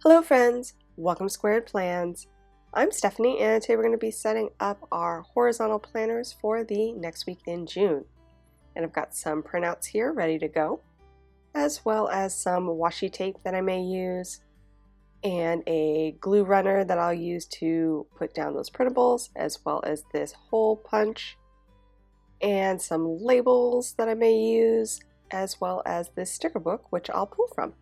Hello friends, welcome to Squared Plans. I'm Stephanie and today we're going to be setting up our horizontal planners for the next week in June. And I've got some printouts here ready to go, as well as some washi tape that I may use, and a glue runner that I'll use to put down those printables, as well as this hole punch, and some labels that I may use, as well as this sticker book which I'll pull from.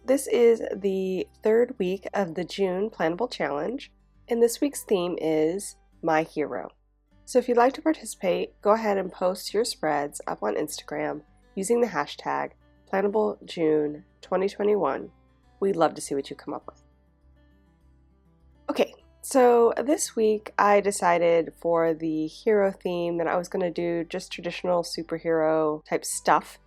This is the third week of the June Plannable Challenge, and this week's theme is My Hero. So if you'd like to participate, go ahead and post your spreads up on Instagram using the hashtag PlannableJune2021. We'd love to see what you come up with. Okay, so this week I decided for the hero theme that I was going to do just traditional superhero type stuff.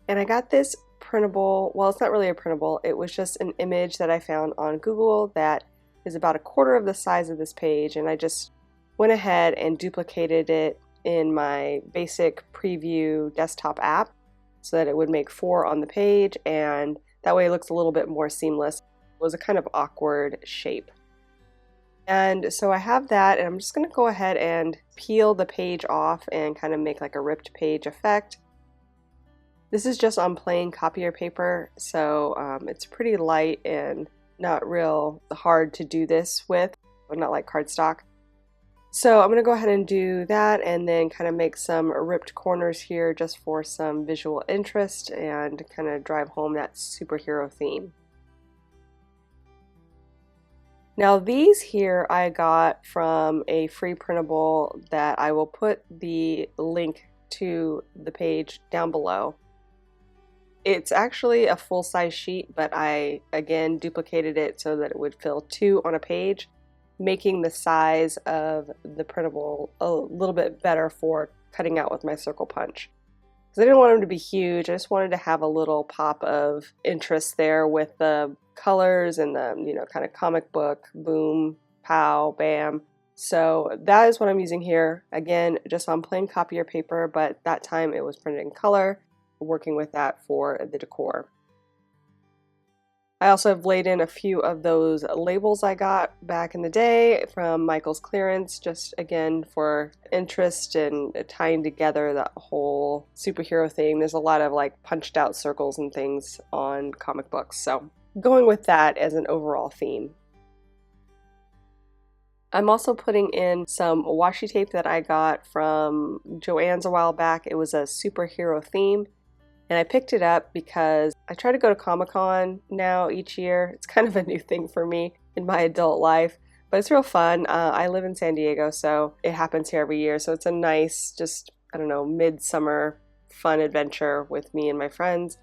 And I got this printable, well, it's not really a printable, it was just an image that I found on Google that is about a quarter of the size of this page, and I just went ahead and duplicated it in my basic preview desktop app so that it would make 4 on the page, and that way it looks a little bit more seamless. It was a kind of awkward shape. And so I have that, and I'm just going to go ahead and peel the page off and kind of make like a ripped page effect. This is just on plain copier paper, so it's pretty light and not real hard to do this with, not like cardstock. So I'm going to go ahead and do that and then kind of make some ripped corners here just for some visual interest and kind of drive home that superhero theme. Now these here I got from a free printable that I will put the link to the page down below. It's actually a full-size sheet, but I again duplicated it so that it would fill 2 on a page, making the size of the printable a little bit better for cutting out with my circle punch. Because I didn't want them to be huge, I just wanted to have a little pop of interest there with the colors and the, kind of comic book, boom, pow, bam. So that is what I'm using here. Again, just on plain copier paper, but that time it was printed in color. Working with that for the decor. I also have laid in a few of those labels I got back in the day from Michael's clearance, just again for interest and tying together that whole superhero thing. There's a lot of like punched out circles and things on comic books, so going with that as an overall theme. I'm also putting in some washi tape that I got from Joann's a while back. It was a superhero theme. And I picked it up because I try to go to Comic-Con now each year. It's kind of a new thing for me in my adult life, but it's real fun. I live in San Diego, so it happens here every year. So it's a nice, just, I don't know, midsummer fun adventure with me and my friends.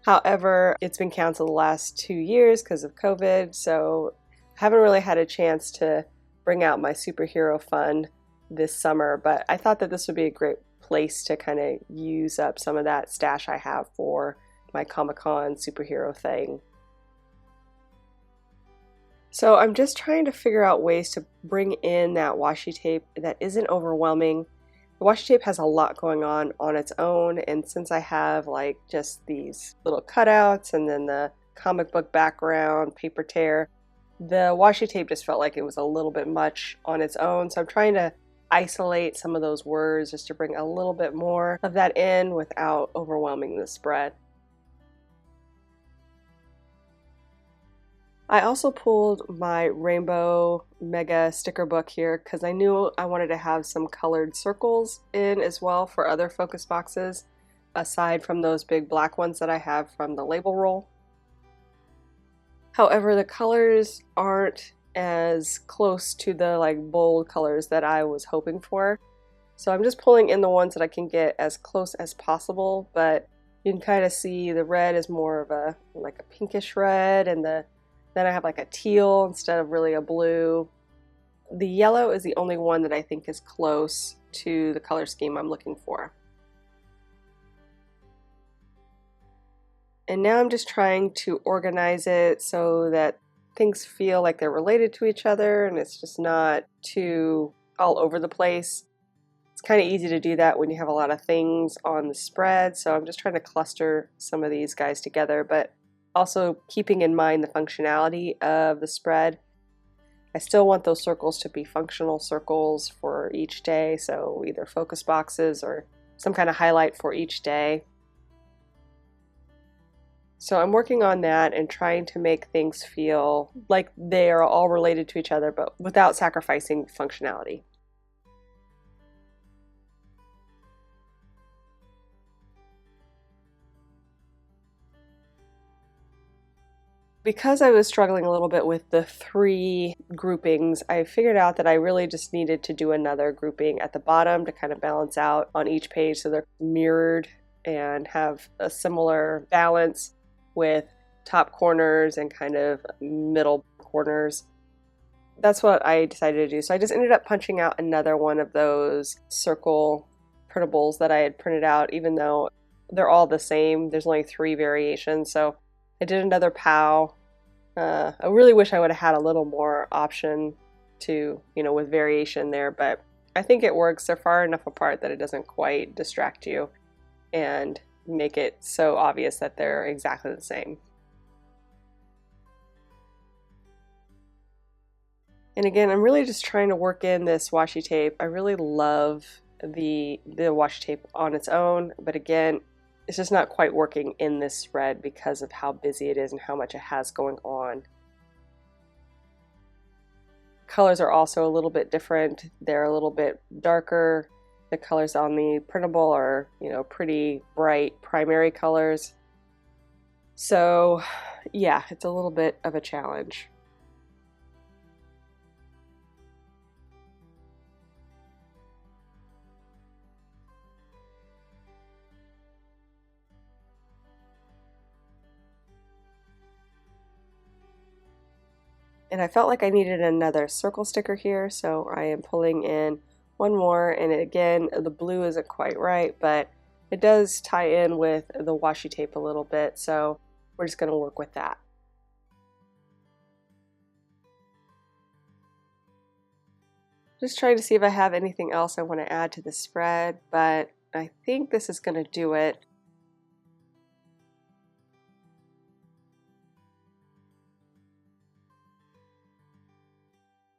However, it's been canceled the last 2 years because of COVID, so I haven't really had a chance to bring out my superhero fun this summer, but I thought that this would be a great place to kind of use up some of that stash I have for my Comic-Con superhero thing. So I'm just trying to figure out ways to bring in that washi tape that isn't overwhelming. The washi tape has a lot going on its own, and since I have like just these little cutouts and then the comic book background, paper tear, the washi tape just felt like it was a little bit much on its own. So I'm trying to isolate some of those words just to bring a little bit more of that in without overwhelming the spread. I also pulled my Rainbow Mega sticker book here because I knew I wanted to have some colored circles in as well for other focus boxes aside from those big black ones that I have from the label roll. However, the colors aren't as close to the like bold colors that I was hoping for. So I'm just pulling in the ones that I can get as close as possible, but you can kind of see the red is more of a like a pinkish red, and then I have like a teal instead of really a blue. The yellow is the only one that I think is close to the color scheme I'm looking for. And now I'm just trying to organize it so that things feel like they're related to each other and it's just not too all over the place. It's kind of easy to do that when you have a lot of things on the spread, so I'm just trying to cluster some of these guys together, but Also keeping in mind the functionality of the spread. I still want those circles to be functional circles for each day, so either focus boxes or some kind of highlight for each day. So I'm working on that and trying to make things feel like they are all related to each other, but without sacrificing functionality. Because I was struggling a little bit with the 3 groupings, I figured out that I really just needed to do another grouping at the bottom to kind of balance out on each page so they're mirrored and have a similar balance with top corners and kind of middle corners. That's what I decided to do. So I just ended up punching out another one of those circle printables that I had printed out, even though they're all the same. There's only 3 variations. So I did another POW. I really wish I would have had a little more option to, with variation there, but I think it works. They're far enough apart that it doesn't quite distract you and make it so obvious that they're exactly the same. And again, I'm really just trying to work in this washi tape. I really love the washi tape on its own, but again, it's just not quite working in this spread because of how busy it is and how much it has going on. Colors are also a little bit different. They're a little bit darker. The colors on the printable are, pretty bright primary colors. So yeah, it's a little bit of a challenge. And I felt like I needed another circle sticker here, so I am pulling in one more, and again, the blue isn't quite right, but it does tie in with the washi tape a little bit, so we're just going to work with that. Just trying to see if I have anything else I want to add to the spread, but I think this is going to do it.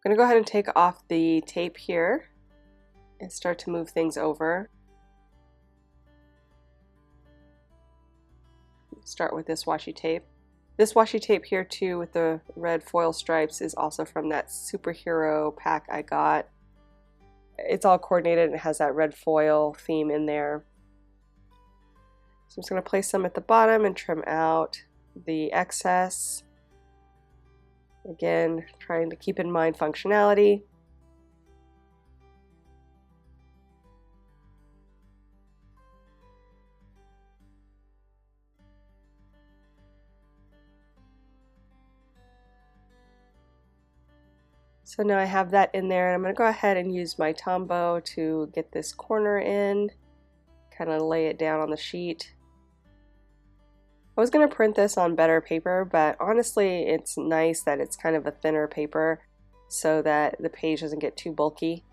I'm going to go ahead and take off the tape here and start to move things over. Start with this washi tape. This washi tape here too with the red foil stripes is also from that superhero pack I got. It's all coordinated and it has that red foil theme in there. So I'm just going to place some at the bottom and trim out the excess. Again, trying to keep in mind functionality. So now I have that in there, and I'm going to go ahead and use my Tombow to get this corner in, kind of lay it down on the sheet. I was going to print this on better paper, but honestly it's nice that it's kind of a thinner paper so that the page doesn't get too bulky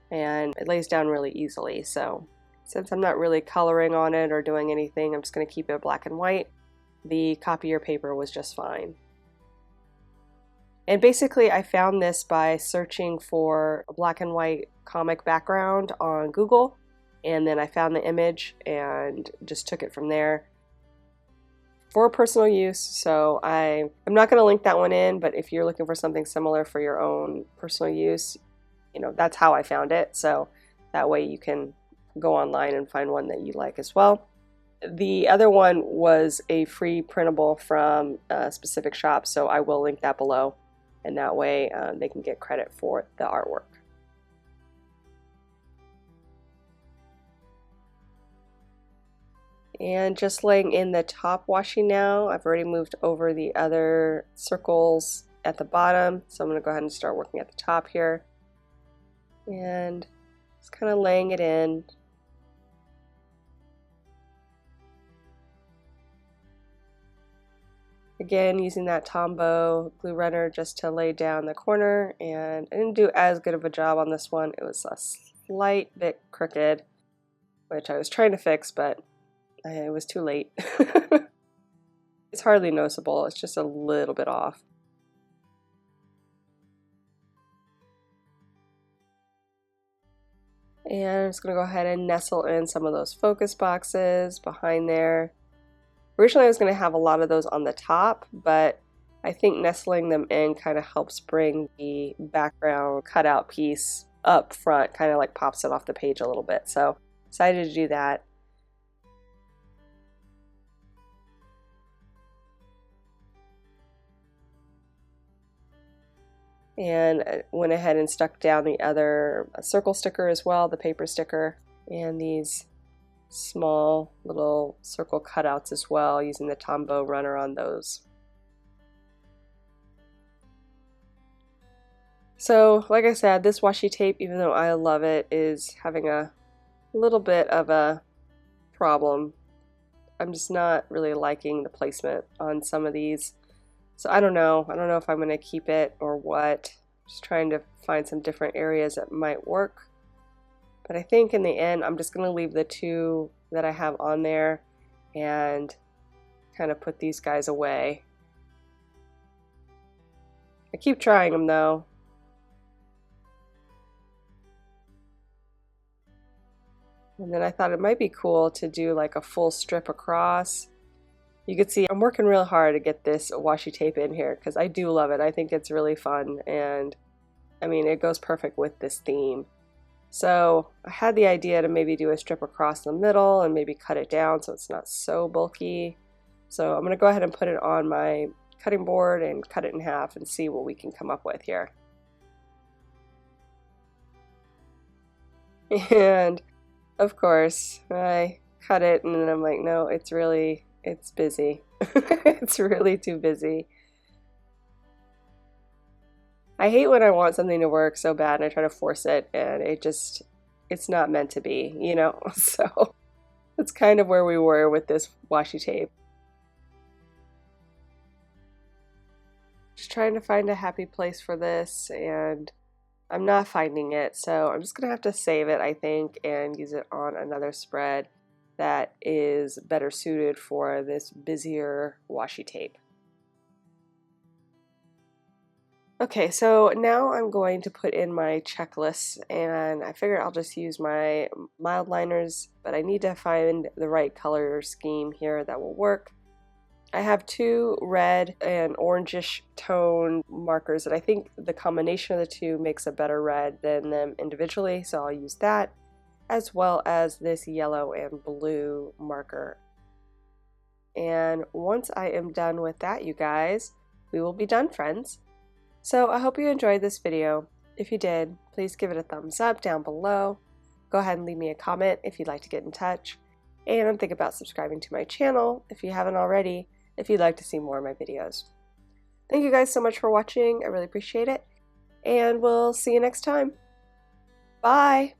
and it lays down really easily. So since I'm not really coloring on it or doing anything, I'm just going to keep it black and white. The copier paper was just fine. And basically I found this by searching for a black and white comic background on Google, and then I found the image and just took it from there for personal use. So I'm not going to link that one in, but if you're looking for something similar for your own personal use, that's how I found it. So that way you can go online and find one that you like as well. The other one was a free printable from a specific shop, so I will link that below, and that way they can get credit for the artwork. And just laying in the top washi now. I've already moved over the other circles at the bottom, so I'm going to go ahead and start working at the top here. And just kind of laying it in. Again, using that Tombow glue runner just to lay down the corner, and I didn't do as good of a job on this one. It was a slight bit crooked, which I was trying to fix, but it was too late. It's hardly noticeable, it's just a little bit off. And I'm just going to go ahead and nestle in some of those focus boxes behind there. Originally I was going to have a lot of those on the top, but I think nestling them in kind of helps bring the background cutout piece up front, kind of like pops it off the page a little bit. So decided to do that. And went ahead and stuck down the other circle sticker as well, the paper sticker, and these small little circle cutouts as well, using the Tombow runner on those. So like I said, this washi tape, even though I love it, is having a little bit of a problem. I'm just not really liking the placement on some of these. So I don't know if I'm going to keep it or what. Just trying to find some different areas that might work. But I think in the end, I'm just going to leave the two that I have on there and kind of put these guys away. I keep trying them though. And then I thought it might be cool to do like a full strip across. You can see I'm working real hard to get this washi tape in here because I do love it. I think it's really fun, and I mean it goes perfect with this theme. So I had the idea to maybe do a strip across the middle and maybe cut it down so it's not so bulky. So I'm going to go ahead and put it on my cutting board and cut it in half and see what we can come up with here. And of course I cut it and then I'm like, no, it's busy. It's really too busy. I hate when I want something to work so bad and I try to force it and it's not meant to be, you know? So that's kind of where we were with this washi tape. Just trying to find a happy place for this and I'm not finding it, so I'm just gonna have to save it, I think, and use it on another spread that is better suited for this busier washi tape. Okay, so now I'm going to put in my checklists, and I figured I'll just use my mild liners, but I need to find the right color scheme here that will work. I have two red and orangish tone markers that I think the combination of the two makes a better red than them individually, so I'll use that, as well as this yellow and blue marker. And once I am done with that, you guys, we will be done, friends. So I hope you enjoyed this video. If you did, please give it a thumbs up down below. Go ahead and leave me a comment if you'd like to get in touch. And think about subscribing to my channel if you haven't already, if you'd like to see more of my videos. Thank you guys so much for watching. I really appreciate it. And we'll see you next time. Bye!